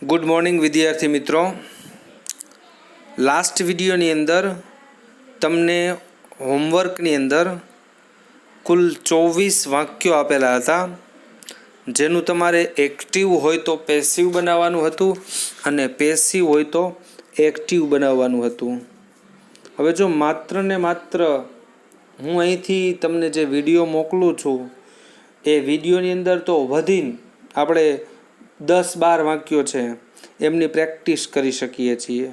Good morning વિદ્યાર્થી મિત્રો. Last વિડીયોની અંદર તમને હોમવર્કની અંદર કુલ 24 વાક્યો આપેલા હતા, જેનું તમારે એક્ટિવ હોય તો પેસિવ બનાવવાનું હતું અને પેસિવ હોય તો એક્ટિવ બનાવવાનું હતું. હવે જો માત્ર ને માત્ર હું અહીંથી તમને જે વિડીયો મોકલું છું એ વિડીયોની અંદર તો વધીને આપણે 10-12 વાક્યો છે એમની પ્રેક્ટિસ કરી શકીએ છીએ.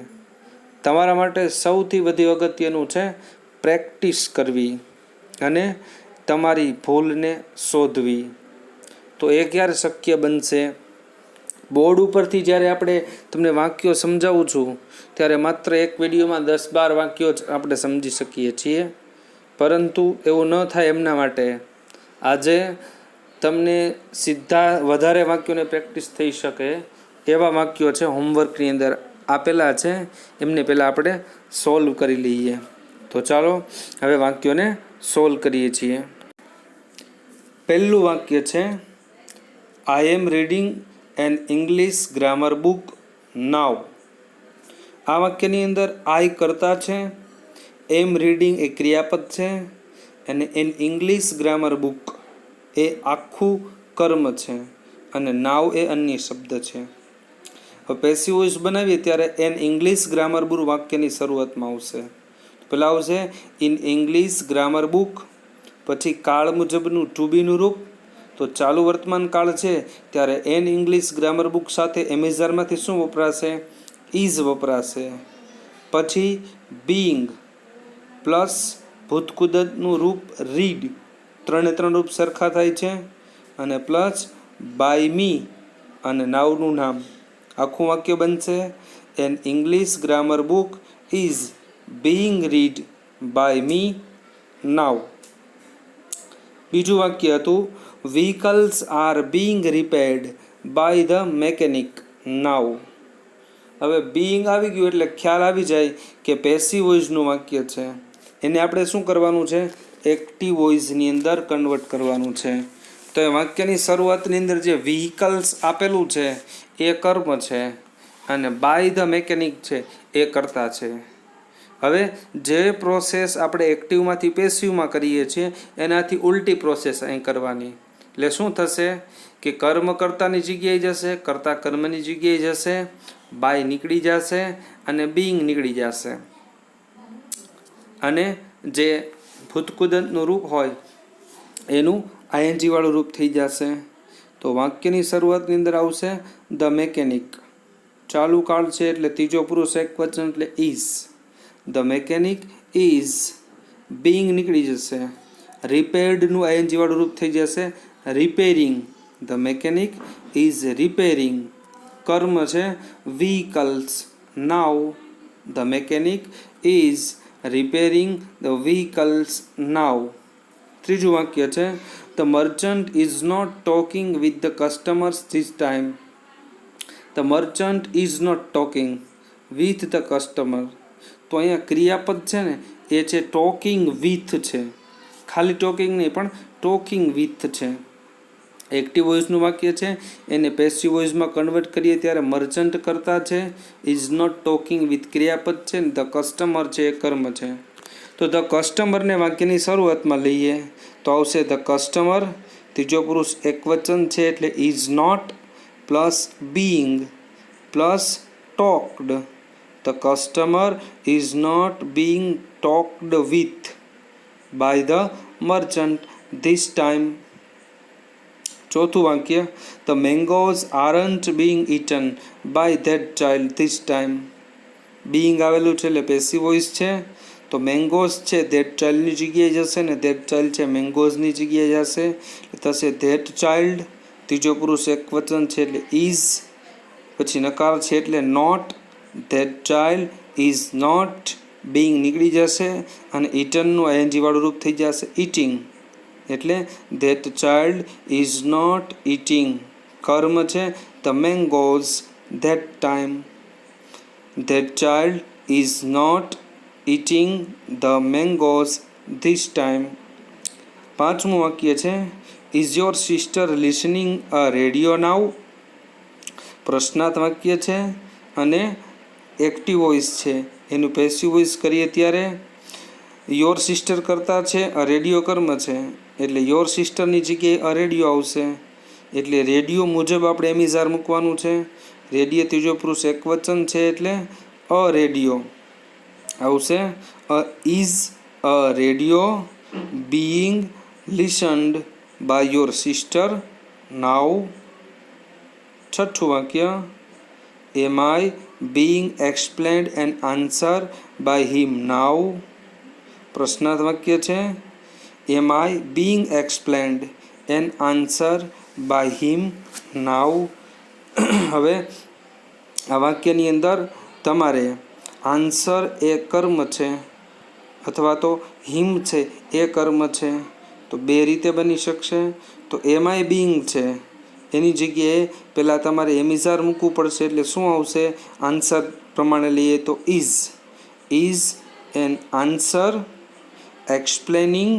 તમારા માટે સૌથી વધુ અગત્યનું છે પ્રેક્ટિસ કરવી અને તમારી ભૂલને શોધવી. તો એ ક્યારે શક્ય બનશે? બોર્ડ ઉપરથી જ્યારે આપણે તમને વાક્યો સમજાવું છું ત્યારે માત્ર એક વિડીયોમાં 10-12 વાક્યો જ આપણે સમજી શકીએ છીએ, પરંતુ એવું ન થાય એમના માટે આજે તમને સીધા વધારે વાક્યોને પ્રેક્ટિસ થઈ શકે એવા વાક્યો છે હોમવર્કની અંદર આપેલા છે, એમને પહેલાં આપણે સોલ્વ કરી લઈએ. તો ચાલો હવે વાક્યોને સોલ્વ કરીએ છીએ. પહેલું વાક્ય છે I am reading an English grammar book now. આ વાક્યની અંદર આઈ કર્તા છે, એમ રીડિંગ એ ક્રિયાપદ છે અને એન ઇંગ્લિશ ગ્રામર બુક એ આખું કર્મ છે અને નાવ એ અન્ય શબ્દ છે. હવે પેસિવ વોઇસ બનાવીએ ત્યારે એન ઇંગ્લિશ ગ્રામર બુક વાક્યની શરૂઆતમાં આવશે. પહેલાં આવશે ઇન ઇંગ્લિશ ગ્રામર બુક, પછી કાળ મુજબનું ટુ બીનું રૂપ. તો ચાલુ વર્તમાન કાળ છે ત્યારે એન ઇંગ્લિશ ગ્રામર બુક સાથે એમેઝારમાંથી શું વપરાશે? ઇઝ વપરાશે. પછી બીઈંગ પ્લસ ભૂતકુદરતનું રૂપ રીડ, 3 રૂપ સરખા થાય છે, અને પ્લસ બાય મી અને નાવનું નામ. આખું વાક્ય બનશે an English grammar book is being read by me now. બીજું વાક્ય હતું vehicles are being repaired by the mechanic now. હવે બીઈંગ આવી ગયું એટલે ખ્યાલ આવી જાય કે પેસિવ વોઇસનું વાક્ય છે. એને આપણે શું કરવાનું છે? એક્ટિવ વોઇસની અંદર કન્વર્ટ કરવાનું છે. તો એ વાક્યની શરૂઆતની અંદર જે વ્હીકલ્સ આપેલું છે એ કર્મ છે અને બાય ધ મેકેનિક છે એ કર્તા છે. હવે જે પ્રોસેસ આપણે એક્ટિવમાંથી પેસિવમાં કરીએ છીએ એનાથી ઉલટી પ્રોસેસ અહીં કરવાની. એટલે શું થશે કે કર્મ કર્તાની જગ્યાએ જશે, કર્તા કર્મની જગ્યાએ જશે, બાય નીકળી જશે અને બીઈંગ નીકળી જશે, અને જે ભૂતકુદરતનું રૂપ હોય એનું આઈએનજી વાળું રૂપ થઈ જશે. તો વાક્યની શરૂઆતની અંદર આવશે ધ મેકેનિક. ચાલુ કાળ છે એટલે ત્રીજો પુરુષ એકવચન એટલે is. The mechanic is, being નીકળી જશે, રિપેર્ડનું આઈએનજી વાળું રૂપ થઈ જશે repairing. The mechanic is repairing. કર્મ છે vehicles. Now the mechanic is repairing the vehicles now. ત્રીજું વાક્ય છે the merchant is not talking with the customers this time. The merchant is not talking with the customer. તો અહીંયા ક્રિયાપદ છે ને એ છે ટોકિંગ વિથ છે, ખાલી ટોકિંગ નહીં પણ ટોકિંગ વિથ છે. એક્ટિવ વોઇસનું વાક્ય છે એને પેસિવ વોઇસમાં કન્વર્ટ કરીએ ત્યારે મર્ચન્ટ કરતા છે, ઇઝ નોટ ટોકિંગ વિથ ક્રિયાપદ છે, ધ કસ્ટમર છે એ કર્મ છે. તો ધ કસ્ટમરને વાક્યની શરૂઆતમાં લઈએ તો આવશે ધ કસ્ટમર, ત્રીજો પુરુષ એકવચન છે એટલે is not plus being plus talked. The customer is not being talked with by the merchant this time. ચોથું વાક્ય the mangoes aren't being eaten by that child this time. Being આવેલું છે એટલે પેસિવ વોઇસ છે, તો mangoes છે that ચાઇલ્ડની જગ્યાએ જશે ને ધેટ ચાઇલ્ડ છે મેંગોઝની જગ્યાએ જશે, થશે ધેટ ચાઇલ્ડ. ત્રીજો પુરુષ એકવચન છે એટલે ઇઝ, પછી નકાર છે એટલે not, that child is not, being નીકળી જશે અને ઇટનનું આઈએનજી વાળું રૂપ થઈ જશે ઇટિંગ, એટલે that child is not eating. કર્મ છે the mangoes that time. That child is not eating the mangoes this time. પાંચમું વાક્ય છે is your sister listening a radio now. પ્રશ્નાર્થ વાક્ય છે અને એક્ટિવ વોઇસ છે એનું પેસિવ વોઇસ કરીએ ત્યારે યોર સિસ્ટર કરતાં છે અ રેડિયો કર્મ છે એટલે યોર સિસ્ટરની જગ્યાએ અ રેડિયો આવશે એટલે રેડિયો મુજબ આપણે એમિઝાર મૂકવાનું છે. રેડિયો ત્રીજો પુરુષ એકવચન છે એટલે અ રેડિયો આવશે. Is a radio being listened by your sister now. છઠ્ઠું વાક્ય am I being explained and answer by him now. પ્રશ્નાર્થ વાક્ય છે am I being explained and answer by him now. હવે આ વાક્યની અંદર તમારે આન્સર એ કર્મ છે અથવા તો હિમ છે એ કર્મ છે તો બે રીતે બની શકશે. તો એમ આઈ બીઈંગ છે એની જગ્યાએ પહેલાં તમારે એમિઝાર મૂકવું પડશે એટલે શું આવશે આન્સર પ્રમાણે લઈએ તો is an answer explaining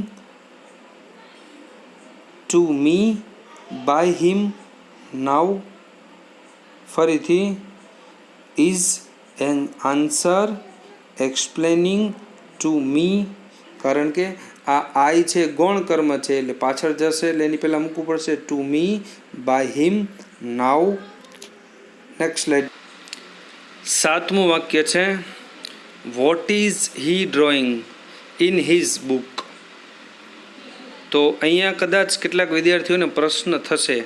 to me by him now. ફરીથી is an answer explaining to me કારણ કે આ આઈ છે ગૌણ કર્મ છે એટલે પાછળ જશે એટલે એની પહેલાં મૂકવું પડશે to me by him now. Next slide. સાતમું વાક્ય છે what is he drawing in his book. તો અહીંયા કદાચ કેટલાક વિદ્યાર્થીઓને પ્રશ્ન થશે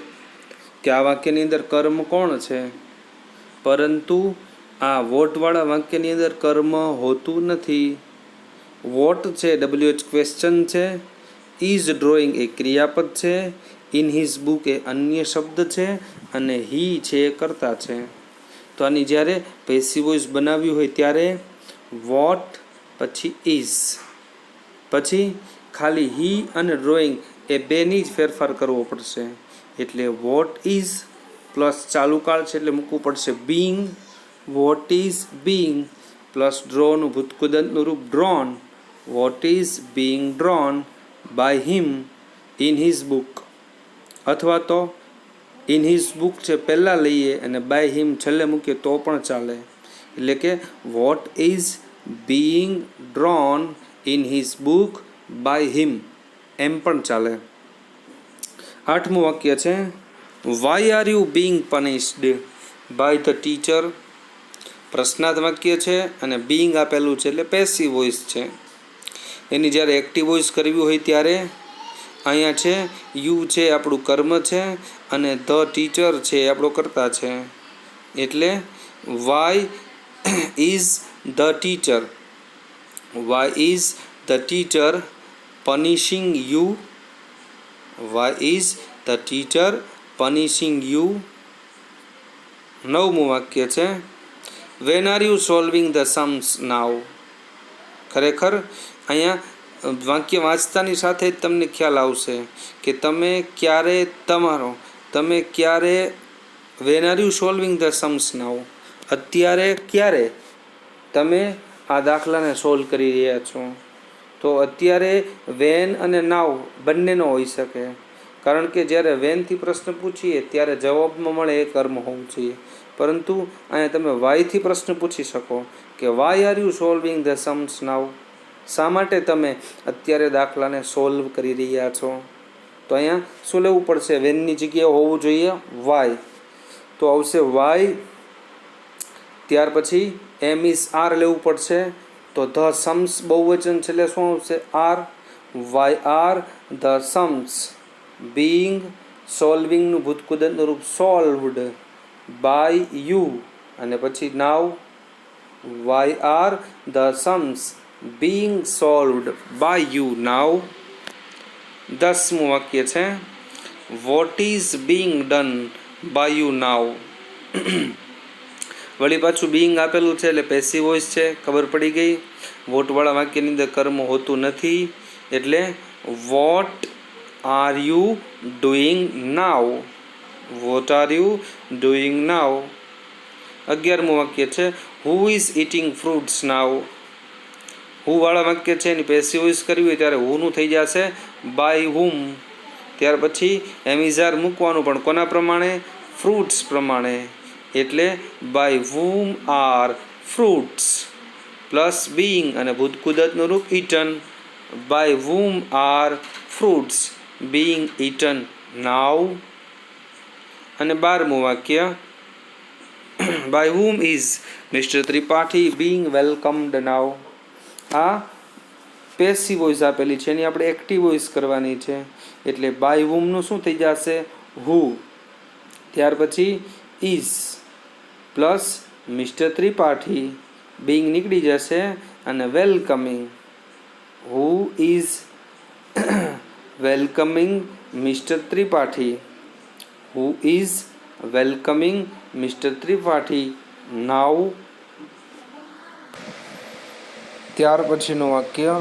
કે આ વાક્યની અંદર કર્મ કોણ છે, પરંતુ આ વોટવાળા વાક્યની અંદર કર્મ હોતું નથી. વોટ છે WH ક્વેશ્ચન છે, ઇઝ ડ્રોઈંગ એ ક્રિયાપદ છે, ઇન હિઝ બુક એ અન્ય શબ્દ છે અને હી છે એ કર્તા છે. તો આની જ્યારે પેસિવ વોઇસ બનાવ્યું હોય ત્યારે વોટ પછી ઇઝ પછી ખાલી હી અને ડ્રોઈંગ એ બેની જ ફેરફાર કરવો પડશે. એટલે વોટ ઇઝ પ્લસ ચાલુકાળ છે એટલે મૂકવું પડશે being. What is being plus ડ્રોનું ભૂતકૃદંતનું રૂપ drawn. What is being drawn by him in his book. અથવા તો ઇન હિઝ બુક છે પહેલાં લઈએ અને બાય હિમ છેલ્લે મૂકીએ તો પણ ચાલે. એટલે કે what is being drawn in his book by him એમ પણ ચાલે. આઠમું વાક્ય છે why are you being punished by the teacher. પ્રશ્નાર્થ વાક્ય છે અને બીઈંગ આપેલું છે એટલે પેસિવ વોઇસ છે. એની જ્યારે એક્ટિવ વોઇસ કરવી હોય ત્યારે અહીંયા છે યુ છે આપણું કર્મ છે અને ધ ટીચર છે આપણો કર્તા છે. એટલે why is the teacher, why is the teacher punishing you, why is the teacher punishing you. નવમું વાક્ય છે when are you solving the sums now. ખરેખર અહીંયા વાક્ય વાંચતાની સાથે જ તમને ખ્યાલ આવશે કે તમે ક્યારે when are you solving the sums now અત્યારે ક્યારે તમે આ દાખલાને સોલ્વ કરી રહ્યા છો. તો અત્યારે વેન અને નાવ બંનેનો હોઈ શકે, કારણ કે જ્યારે વેનથી પ્રશ્ન પૂછીએ ત્યારે જવાબમાં મળે એ કર્મ હોવું જોઈએ, પરંતુ અહીંયા તમે વાયથી પ્રશ્ન પૂછી શકો કે why are you solving the sums now. શા માટે તમે અત્યારે દાખલાને સોલ્વ કરી રહ્યા છો. તો અહીંયા શું લેવું પડશે, વેનની જગ્યાએ હોવું જોઈએ વાય, તો આવશે વાય. ત્યાર પછી એમ ઇઝ આર લેવું પડશે, તો ધ સમ્સ બહુવચન છે એટલે શું આવશે are. Why are the sums being સોલ્વિંગનું ભૂતકૃદંતનું રૂપ સોલ્વડ બાય યુ અને પછી now. Why are the sums being solved by you now. 10મું વાક્ય છે what is being done by you now. વળી પાછું બીઈંગ આપેલું છે એટલે પેસિવ વોઇસ છે, ખબર પડી ગઈ. વોટવાળા વાક્યની અંદર કર્મ હોતું નથી એટલે what are you doing now, what are you doing now. 11મું વાક્ય છે who is eating fruits now. Who વાળા વાક્ય છે એની પેસિવ વોઇસ કરવી હોય ત્યારે હુનું થઈ જશે બાય હુમ. ત્યાર પછી એમિઝાર મૂકવાનું પણ કોના પ્રમાણે, ફ્રૂટ્સ પ્રમાણે. એટલે by whom are fruits plus being અને ભૂતકુદરતનું રૂપ eaten. By whom are fruits being eaten now. અને 12મું વાક્ય by whom is mister Tripathi being welcomed now. આ પેસિવ વોઇસ આપેલી છે, એની આપણે એક્ટિવ વોઇસ કરવાની છે. એટલે બાય whomનું શું થઈ જશે? હુ. ત્યાર પછી is plus mister Tripathi being નીકળી જશે અને welcoming. Who is welcoming mister Tripathi. Who is welcoming mister Tripathi now. ત્યાર પછીનું વાક્ય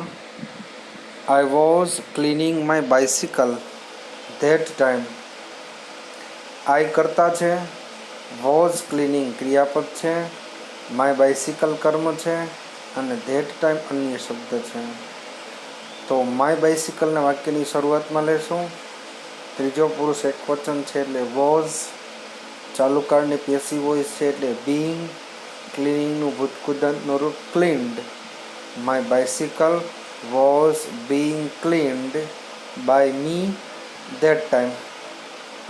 I was cleaning my bicycle that time. I કરતા છે, વોઝ ક્લીનિંગ ક્રિયાપદ છે, માય બાઇસિકલ કર્મ છે અને ધેટ ટાઈમ અન્ય શબ્દ છે. તો માય બાઇસિકલને વાક્યની શરૂઆતમાં લેશું. ત્રીજો પુરુષ એકવચન છે એટલે વોઝ. ચાલુ કાળની પેસિવ વોઇસ છે એટલે બીઈંગ. ક્લીનિંગનું ભૂતકુદરતનું રૂપ cleaned. My bicycle was being cleaned by me that time,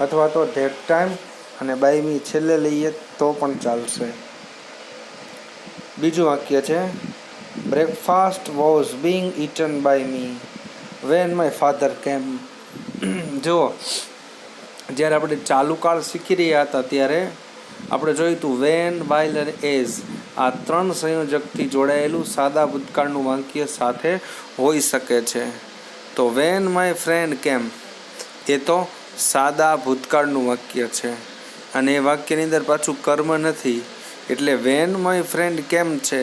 અથવા તો ધેટ ટાઈમ અને બાય મી છેલ્લે લઈએ તો પણ ચાલશે. બીજું વાક્ય છે breakfast was being eaten by me when my father came. જો જ્યારે આપણે ચાલુ કાળ શીખી રહ્યા હતા ત્યારે આપણે જોયું હતું વેન, વાઇલ અને એઝ આ 3 સંયોજકથી જોડાયેલું સાદા ભૂતકાળનું વાક્ય સાથે હોઈ શકે છે. તો વેન માય ફ્રેન્ડ કેમ એ તો સાદા ભૂતકાળનું વાક્ય છે અને એ વાક્યની અંદર પાછું કર્મ નથી. એટલે વેન માય ફ્રેન્ડ કેમ છે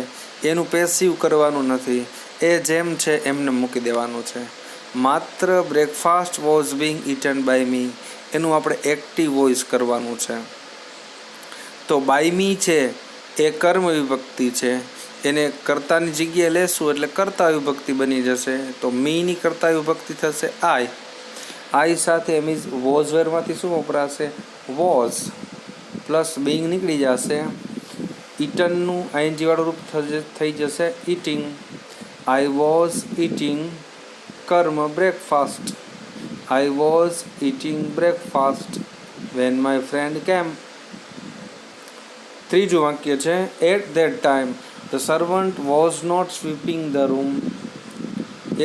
એનું પેસિવ કરવાનું નથી, એ જેમ છે એમને મૂકી દેવાનું છે. માત્ર breakfast was being eaten by me એનું આપણે એક્ટિવ વોઇસ કરવાનું છે. તો બાય મી છે એ કર્મ વિભક્તિ છે, એને કર્તાની જગ્યાએ લેશું એટલે કર્તા વિભક્તિ બની જશે. તો મીની કર્તા વિભક્તિ થશે આઈ. આઈ સાથે મીન્સ વોઝ વેરમાંથી શું વપરાશે? વોઝ પ્લસ બીંગ નીકળી જશે. ઇટનનું આઈએનજી વાળું રૂપ થઈ જશે ઇટિંગ. આઈ વોઝ ઇટિંગ કર્મ breakfast. I was eating breakfast when my friend came. ત્રીજું વાક્ય છે at that time the servant was not sweeping the room.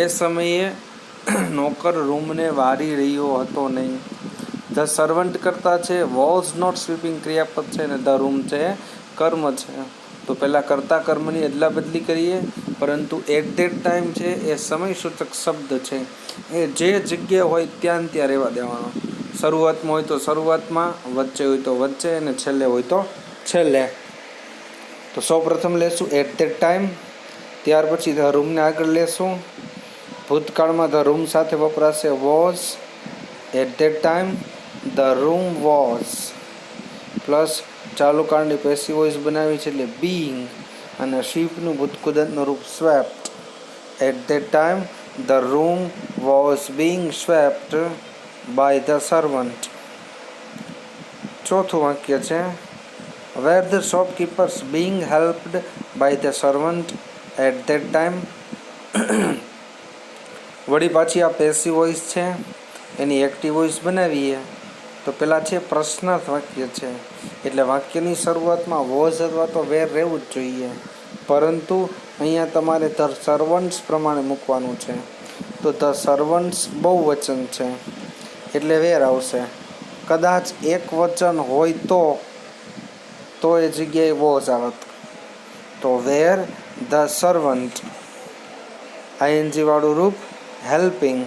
એ સમયે નોકર રૂમને વારી રહ્યો હતો નહીં. ધ સર્વન્ટ કરતા છે, વોઝ નોટ સ્વીપિંગ ક્રિયાપદ છે અને ધ રૂમ છે કર્મ છે. તો પહેલાં કર્તા કર્મની અદલા બદલી કરીએ, પરંતુ એટ ધેટ ટાઈમ છે એ સમયસૂચક શબ્દ છે, એ જે જગ્યાએ હોય ત્યાં રહેવા દેવાનો. શરૂઆતમાં હોય તો શરૂઆતમાં, વચ્ચે હોય તો વચ્ચે અને છેલ્લે હોય તો છેલ્લે. તો સૌપ્રથમ લેશું એટ ધેટ ટાઈમ, ત્યાર પછી ધ રૂમને આગળ લેશું. ભૂતકાળમાં ધ રૂમ સાથે વપરાશે was. At that time the room was plus ચાલુ કાળની પેસિવ વોઇસ બનાવી છે એટલે બીઈંગ અને સ્વીપનું ભૂતકુદરતનું રૂપ swept. At that time the room was being swept by the servant. ચોથું વાક્ય છે were the shopkeepers being helped by the servant at that time. વળી પાછી આ પેસિવ વોઇસ છે, એની એક્ટિવ વોઇસ બનાવીએ તો પહેલાં છે પ્રશ્નાર્થ વાક્ય છે, એટલે વાક્યની શરૂઆતમાં વોઝ અથવા તો વેર રહેવું જ જોઈએ, પરંતુ અહીંયા તમારે ધ સર્વન્ટ્સ પ્રમાણે મૂકવાનું છે. તો ધ સર્વન્ટ્સ બહુવચન છે એટલે વેર આવશે. કદાચ એક વચન હોય તો એ જગ્યાએ વોઝ આવત. તો વેર ધ સર્વન્ટ આઈએનજી વાળું રૂપ helping.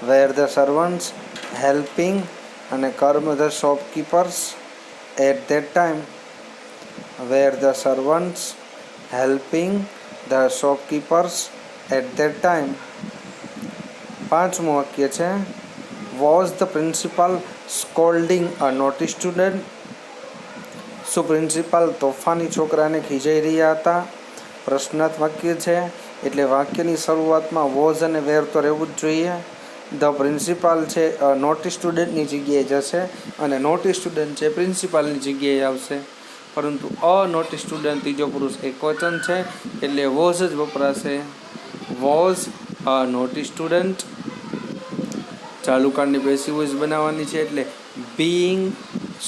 Were the servants helping અને કર્મ the shopkeepers at that time. Were the servants helping the shopkeepers at that time. પાંચમું વાક્ય છે was the principal scolding a naughty student. શું પ્રિન્સિપાલ તોફાની છોકરાને ખીજાઈ રહ્યા હતા? પ્રશ્નાર્થ વાક્ય છે એટલે વાક્યની શરૂઆતમાં વોઝ અને વેર તો રહેવું જ જોઈએ. ધ પ્રિન્સિપાલ છે નોટી સ્ટુડન્ટની જગ્યાએ જશે અને નોટી સ્ટુડન્ટ છે પ્રિન્સિપાલની જગ્યાએ આવશે. પરંતુ અ નોટી સ્ટુડન્ટ ત્રીજો પુરુષ એકવચન છે એટલે વોઝ જ વપરાશે. Was a naughty student. ચાલુ કાળની પેસિવ વોઇસ બનાવવાની છે એટલે બીઈંગ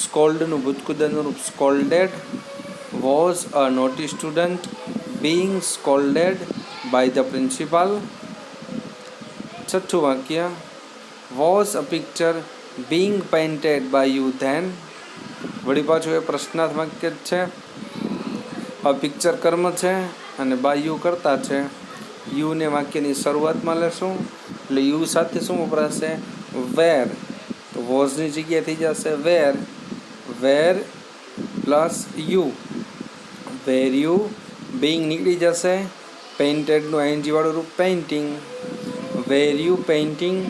સ્કોલ્ડનું ભૂતકૃદનનું રૂપ scolded. Was a naughty student being scolded by the principal. છઠ્ઠું વાક્ય was a picture being painted by you then. વળી પાછું એ પ્રશ્નાર્થ વાક્ય જ છે. અ પિક્ચર કર્મ છે અને બાય યુ કરતા છે. યુને વાક્યની શરૂઆતમાં લેશું એટલે યુ સાથે શું વપરાશે? વેર. તો વોઝની જગ્યાએ થઈ જશે were. Were plus you. Were you. Being નીકળી જશે. પેઇન્ટેડનું આઈએનજી વાળું રૂપ પેઇન્ટિંગ. Wear you painting.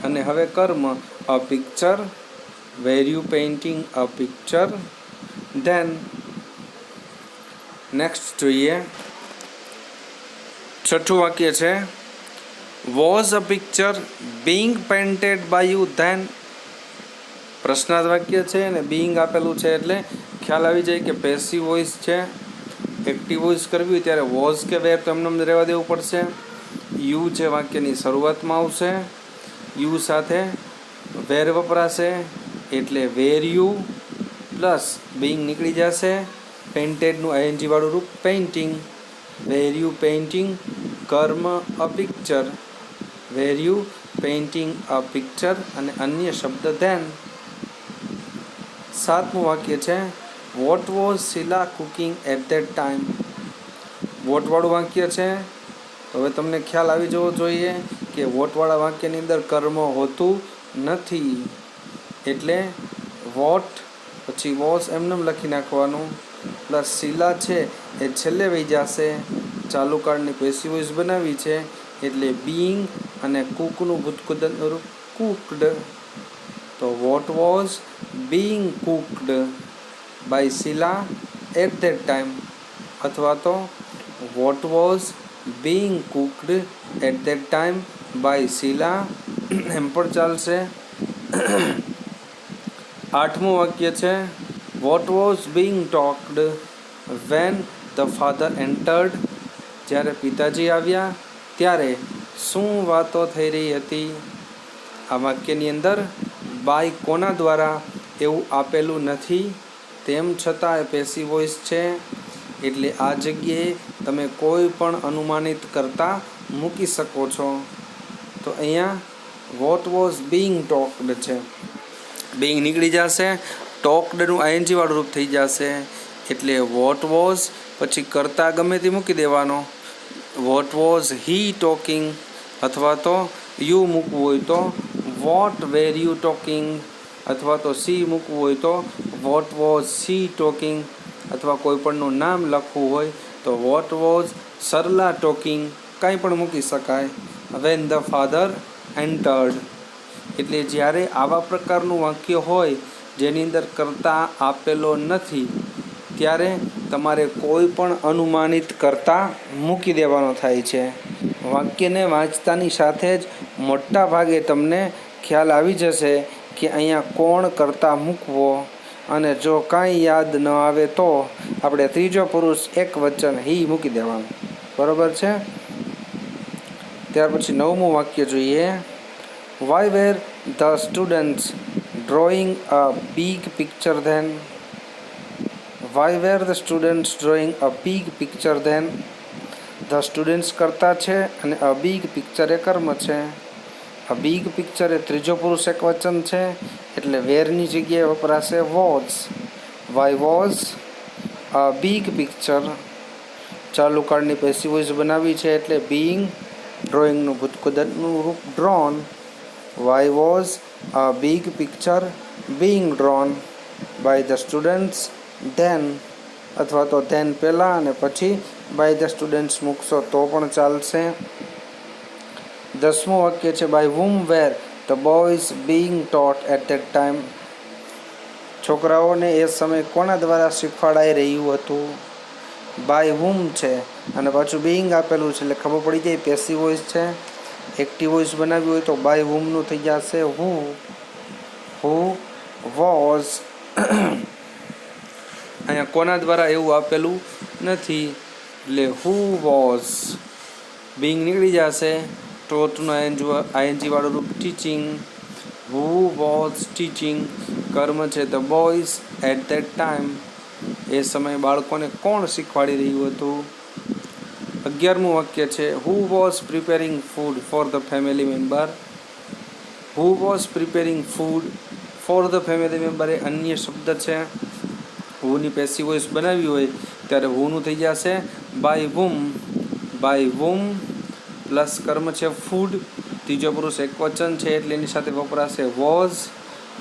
અને હવે કર્મ a picture. Were you painting a picture. Then next જોઈએ. છઠ્ઠું વાક્ય છે was a picture being painted by you then. પ્રશ્નાર્થ વાક્ય છે અને બીઈંગ આપેલું છે એટલે ખ્યાલ આવી જાય કે પેસિવ વોઇસ છે. એક્ટિવ વોઇસ કરવી હોય ત્યારે વોઝ કે વેર તો એમને રહેવા દેવું પડશે. યુ છે વાક્યની શરૂઆતમાં આવશે. યુ સાથે વેર વપરાશે એટલે વેર યુ પ્લસ બીઈંગ નીકળી જશે. પેઇન્ટેડનું આઈએનજી વાળું રૂપ પેઇન્ટિંગ. વેર યુ પેઇન્ટિંગ કર્મ a picture. Were you painting a picture અને અન્ય શબ્દ ધેન. સાતમું વાક્ય છે what was Sheela cooking at that time. વોટવાળું વાક્ય છે તો હવે તમને ખ્યાલ આવી જવો જોઈએ કે વોટવાળા વાક્યની અંદર કર્મ હોતું નથી એટલે વોટ પછી વોઝ એમને લખી નાખવાનું પ્લસ શીલા છે એ છેલ્લે વહી જશે. ચાલુ કાળની પેસિવ વોઇસ બનાવી છે એટલે બીઈંગ અને કુકનું ભૂતકૃદનનું રૂપ કુકડ. તો what was being cooked by Sheela at that time અથવા તો what was being cooked at that time by Sheela એમ પણ ચાલશે. આઠમું વાક્ય છે what was being talked when the father entered. જ્યારે પિતાજી આવ્યા ત્યારે શું વાતો થઈ રહી હતી. આ વાક્યની અંદર બાય કોના દ્વારા એવું આપેલું નથી તેમ છતાં એ પેસિવ વોઇસ છે એટલે આ જગ્યાએ તમે કોઈ પણ અનુમાનિત કરતા મૂકી શકો છો. તો અહીંયા વોટ વોઝ બીઈંગ ટોક્ડ છે. બીઈંગ નીકળી જશે. ટોક્ડનું આઈએનજી વાળું રૂપ થઈ જશે એટલે વોટ વોઝ પછી કરતા ગમે તે મૂકી દેવાનો. વોટ વોઝ હી ટોકિંગ અથવા તો યુ મૂકવું હોય તો વોટ વેર યુ ટોકિંગ અથવા તો સી મૂકવું હોય તો વોટ વોઝ સી ટોકિંગ અથવા કોઈપણનું નામ લખવું હોય તો વોટ વોઝ સરલા ટોકિંગ કાંઈ પણ મૂકી શકાય. વેન ધ ફાધર એન્ટર્ડ એટલે જ્યારે આવા પ્રકારનું વાક્ય હોય જેની અંદર કરતા આપેલો નથી ત્યારે તમારે કોઈ પણ અનુમાનિત કરતા મૂકી દેવાનો થાય છે. વાક્યને વાંચતાની સાથે જ મોટા ભાગે તમને ખ્યાલ આવી જશે કે અહીંયા કોણ કરતા મૂકવો અને જો કાંઈ યાદ ન આવે તો આપણે ત્રીજો પુરુષ એક વચન હી મૂકી દેવાનું. બરાબર છે. ત્યાર પછી નવમું વાક્ય જોઈએ. Why were the students drawing a big picture then. Why were the students drawing a big picture then. The students કરતા છે અને અ બિગ પિક્ચર એ કર્મ છે. અ બિગ પિક્ચર એ ત્રીજો પુરુષ એક વચન છે એટલે વેરની જગ્યાએ વપરાશે was. Y was a big picture. ચાલુ કાળની પેસિવ વોઇસ બનાવી છે એટલે બીઈંગ ડ્રોઈંગનું ભૂતકૃદનનું રૂપ drawn. Why was a big picture being drawn by the students then અથવા તો ધેન પહેલાં અને પછી બાય ધ સ્ટુડન્ટ્સ મૂકશો તો પણ ચાલશે. 10મું વાક્ય છે by whom were the boys being taught at that time. છોકરાઓને એ સમય કોના દ્વારા શીખવાડાઈ રહ્યું હતું. બાય whom છે અને પાછું બીઈંગ આપેલું છે એટલે ખબર પડી જાય પેસિવ વોઇસ છે. એક્ટિવ વોઇસ બનાવી હોય તો બાય whomનું થઈ જશે who વોઝ અહીંયા કોના દ્વારા એવું આપેલું નથી, એટલે હુ વોઝ, બિંગ નીકળી જશે, ટોટનું આઈએનજી વાળું રૂપ ટીચિંગ, હુ વોઝ ટીચિંગ, કર્મ છે the boys at that time, એ સમયે બાળકોને કોણ શીખવાડી રહ્યું હતું. 11મું વાક્ય છે who was preparing food for the family member. Who was preparing food for the family member એ અન્ય શબ્દ છે. હુની પેસિવ વોઇસ બનાવી હોય ત્યારે હુનું થઈ જશે by whom, by whom plus કર્મ છે ફૂડ, ત્રીજો પુરુષ એકવચન છે એટલે એની સાથે વપરાશે was,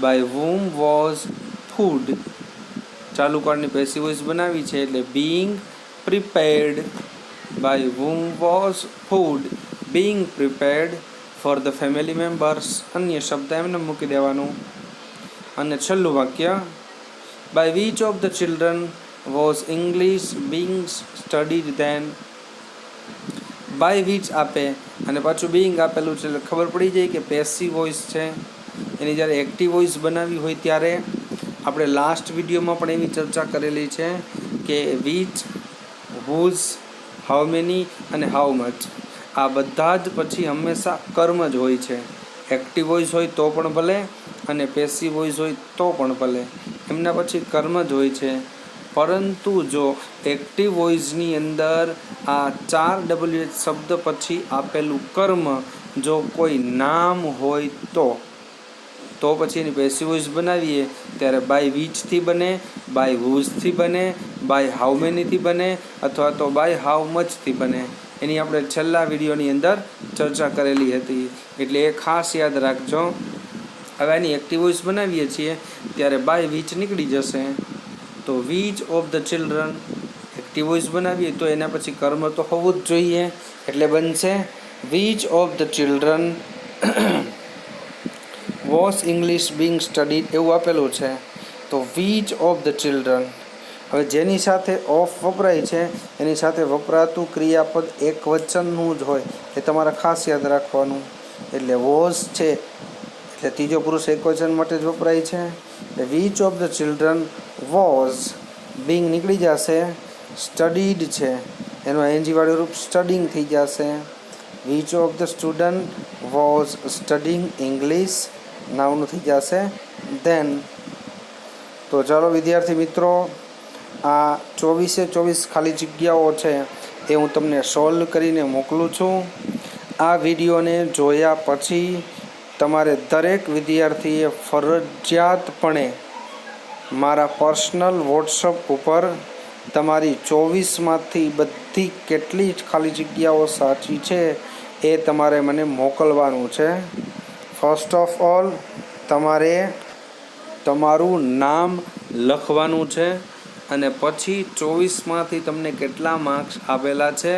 by whom was food. ચાલુ કાળની પેસિવ વોઇસ બનાવી છે એટલે being prepared, by whom was food being prepared for the family members, અન્ય શબ્દ એમને મૂકી દેવાનું. અને છેલ્લું વાક્ય by which of the children was English being studied then. By which આપે અને પાછું બીંગ આપેલું છે એટલે ખબર પડી જાય કે પેસિવ વોઇસ છે. એની જ્યારે એક્ટિવ વોઇસ બનાવી હોય ત્યારે આપણે લાસ્ટ વિડીયોમાં પણ એવી ચર્ચા કરેલી છે કે વિચ, હુઝ, હાઉ મેની અને હાઉ મચ આ બધા જ પછી હંમેશા કર્મ જ હોય છે. એક્ટિવ વોઇસ હોય તો પણ ભલે અને પેસિવ વોઇસ હોય તો પણ ભલે, એમના પછી કર્મ જ હોય છે. પરંતુ જો એક્ટિવ વોઇસની અંદર આ 4 WH શબ્દ પછી આપેલું કર્મ જો કોઈ નામ હોય તો પછી એની પેસિવ વોઇસ બનાવીએ ત્યારે બાય વિચથી બને, બાય હુઝથી બને, બાય હાઉ મેનીથી બને અથવા તો બાય હાઉ મચથી બને. એની આપણે છેલ્લા વિડીયોની અંદર ચર્ચા કરેલી હતી, એટલે એ ખાસ યાદ રાખજો. હવે એની એક્ટિવ વોઇસ બનાવીએ છીએ ત્યારે બાય વિચ નીકળી જશે, તો which of the children active voice બનાવીએ તો એના પછી કર્મ તો હોવું જ જોઈએ એટલે બનશે which of the children was English Bing studied, એવું આપેલું છે તો વિચ ઓફ ધ ચિલ્ડ્રન. હવે જેની સાથે ઓફ વપરાય છે એની સાથે વપરાતું ક્રિયાપદ એક વચનનું જ હોય એ તમારે ખાસ યાદ રાખવાનું. એટલે વોઝ છે એટલે ત્રીજો પુરુષ એક વચન માટે જ વપરાય છે. એટલે which of the children was, Bing નીકળી જશે, સ્ટડીડ છે એનું આઈએનજી વાળું રૂપ સ્ટડિંગ થઈ જશે. Which of the student was studying English, નાઉનું થઈ જશે ધેન. તો ચાલો વિદ્યાર્થી મિત્રો, આ 24 ખાલી જગ્યાઓ છે એ હું તમને સોલ્વ કરીને મોકલું છું. આ વિડીયોને જોયા પછી તમારે દરેક વિદ્યાર્થીએ ફરજિયાતપણે મારા પર્સનલ વોટ્સઅપ ઉપર તમારી 24માંથી બધી કેટલી ખાલી જગ્યાઓ સાચી છે એ તમારે મને મોકલવાનું છે. ફર્સ્ટ ઓફ ઓલ તમારે તમારું નામ લખવાનું છે અને પછી 24માંથી તમને કેટલા માર્ક્સ આપેલા છે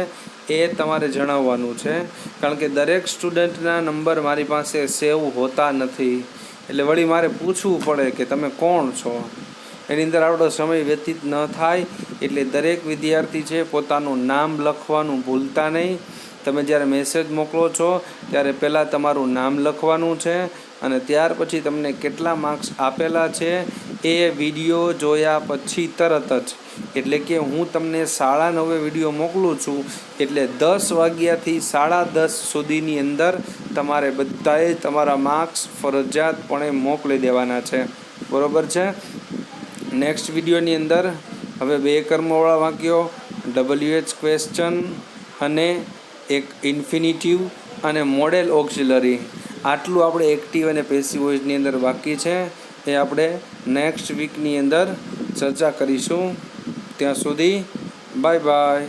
એ તમારે જણાવવાનું છે. કારણ કે દરેક સ્ટુડન્ટના નંબર મારી પાસે સેવ હોતા નથી, એટલે વળી મારે પૂછવું પડે કે તમે કોણ છો. એની અંદર આપણો સમય વ્યતીત ન થાય એટલે દરેક વિદ્યાર્થી છે પોતાનું નામ લખવાનું ભૂલતા નહીં. તમે જ્યારે મેસેજ મોકલો છો ત્યારે પહેલાં તમારું નામ લખવાનું છે અને ત્યાર પછી તમને કેટલા માર્ક્સ આપેલા છે એ વિડીયો જોયા પછી તરત જ, એટલે કે હું તમને 9:30 વિડીયો મોકલું છું એટલે 10 વાગ્યાથી 10:30 સુધીની અંદર તમારે બધાએ તમારા માર્ક્સ ફરજિયાતપણે મોકલી દેવાના છે. બરાબર છે. નેક્સ્ટ વિડીયોની અંદર હવે 2 કર્મવાળા વાક્યો, WH ક્વેશ્ચન અને એક ઇન્ફિનિટિવ અને મોડેલ ઓક્સિલરી, આટલું આપણે એક્ટિવ અને પેસિવ વોઇસની અંદર બાકી છે એ આપણે નેક્સ્ટ વીકની અંદર ચર્ચા કરીશું. ત્યાં સુધી બાય બાય.